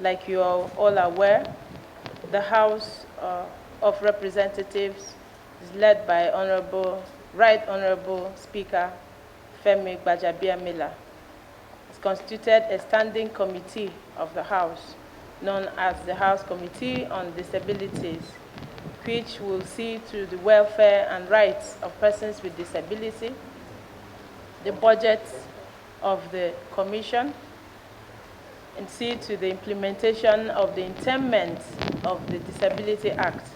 like you are all aware, the House of Representatives is led by Right Honorable Speaker Femi Gbajabiamila. It's constituted a standing committee of the House, known as the House Committee on Disabilities, which will see to the welfare and rights of persons with disability, the budget of the Commission, and see to the implementation of the interment of the Disability Act,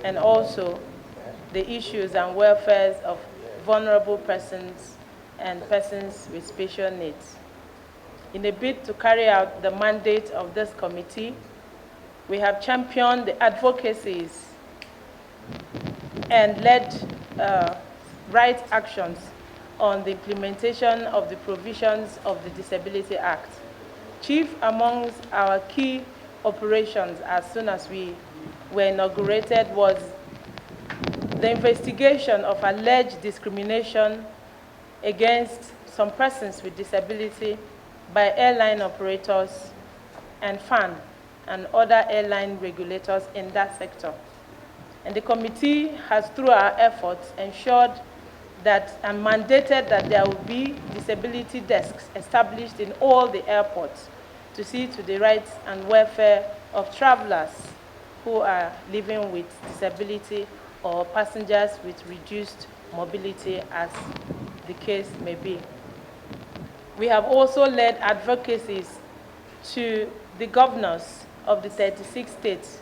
and also the issues and welfares of vulnerable persons and persons with special needs. In a bid to carry out the mandate of this committee, we have championed the advocacies and led right actions on the implementation of the provisions of the Disability Act. Chief amongst our key operations as soon as we were inaugurated was the investigation of alleged discrimination against some persons with disability by airline operators and FAN and other airline regulators in that sector. And the committee has, through our efforts, ensured that and mandated that there will be disability desks established in all the airports to see to the rights and welfare of travelers who are living with disability or passengers with reduced mobility, as the case may be. We have also led advocacies to the governors of the 36 states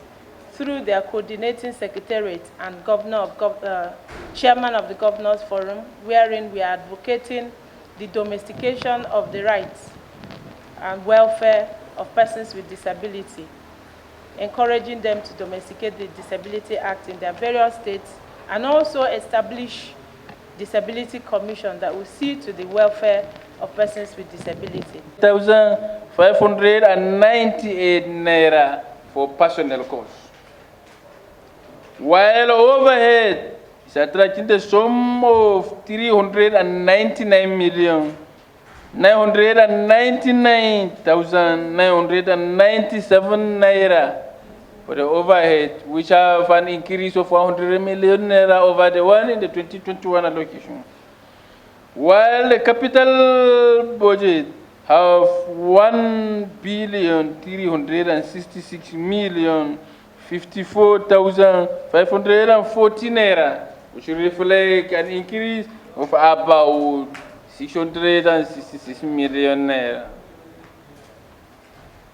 through their coordinating secretariat and chairman of the Governors Forum, wherein we are advocating the domestication of the rights and welfare of persons with disability, encouraging them to domesticate the Disability Act in their various states, and also establish Disability Commission that will see to the welfare of persons with disability. 1,598 naira for personnel costs. While overhead is attracting the sum of 399,999,997 naira for the overhead, which have an increase of 100 million naira over the one in the 2021 allocation. While the capital budget have 1,366,054,540 naira, which reflect an increase of about 666 million naira.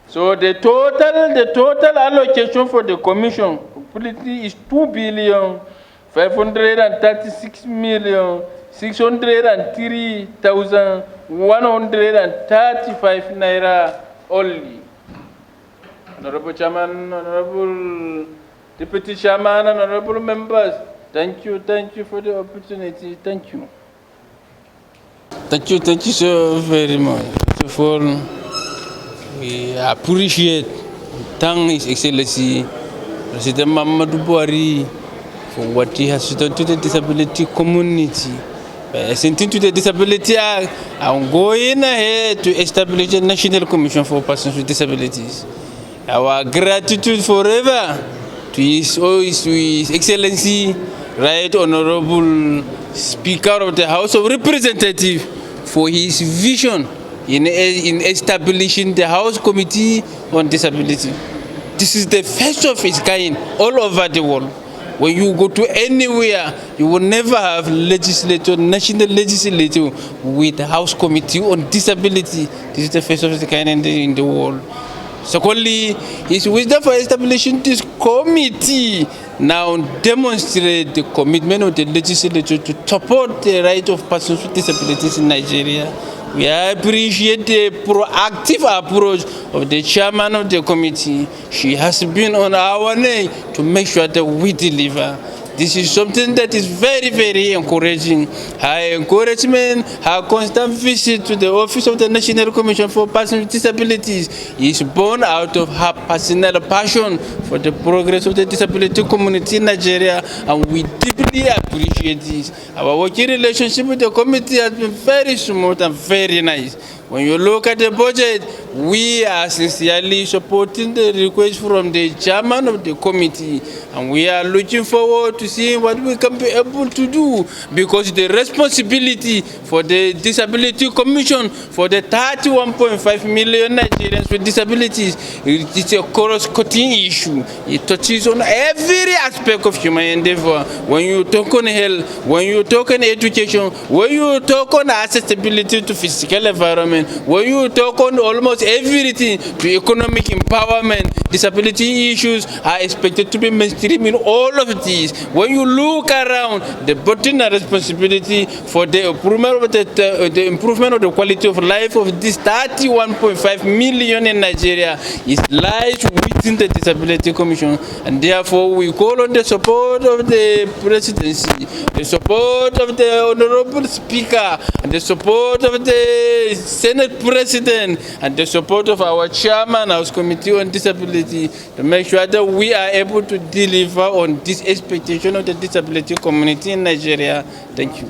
So the total allocation for the commission completely is 2,536,603,135 naira only. Honorable Chairman, Honorable Deputy Chairman, and Honorable Members, thank you for the opportunity. Thank you. Thank you so very much. First of all, we appreciate, thank His Excellency President Muhammadu Buhari for what he has done to the disability community. By assenting to the Disability Act and going ahead to establish a National Commission for Persons with Disabilities. Our gratitude forever to His Excellency, Right Honorable Speaker of the House of Representatives, for his vision in establishing the House Committee on Disability. This is the first of its kind all over the world. When you go to anywhere, you will never have national legislature with a House Committee on Disability. This is the first of its kind in the world. Secondly, his wisdom for establishing this committee now demonstrates the commitment of the legislature to support the right of persons with disabilities in Nigeria. We appreciate the proactive approach of the chairman of the committee. She has been on our way to make sure that we deliver. This is something that is very, very encouraging. Her encouragement, her constant visit to the Office of the National Commission for Persons with Disabilities is born out of her personal passion for the progress of the disability community in Nigeria, and we deeply appreciate this. Our working relationship with the committee has been very smooth and very nice. When you look at the budget, we are sincerely supporting the request from the chairman of the committee, and we are looking forward to seeing what we can be able to do, because the responsibility for the Disability Commission for the 31.5 million Nigerians with disabilities is a cross-cutting issue. It touches on every aspect of human endeavor. When you talk on health, when you talk on education, when you talk on accessibility to physical environment, when you talk on almost everything to economic empowerment, disability issues are expected to be mainstream in all of these. When you look around, the burden and responsibility for the improvement of the quality of life of this 31.5 million in Nigeria lies within the Disability Commission, and therefore we call on the support of the presidency, the support of the honorable speaker, and the support of the Senate President, and the support of our chairman, House Committee on Disability, to make sure that we are able to deliver on this expectation of the disability community in Nigeria. Thank you.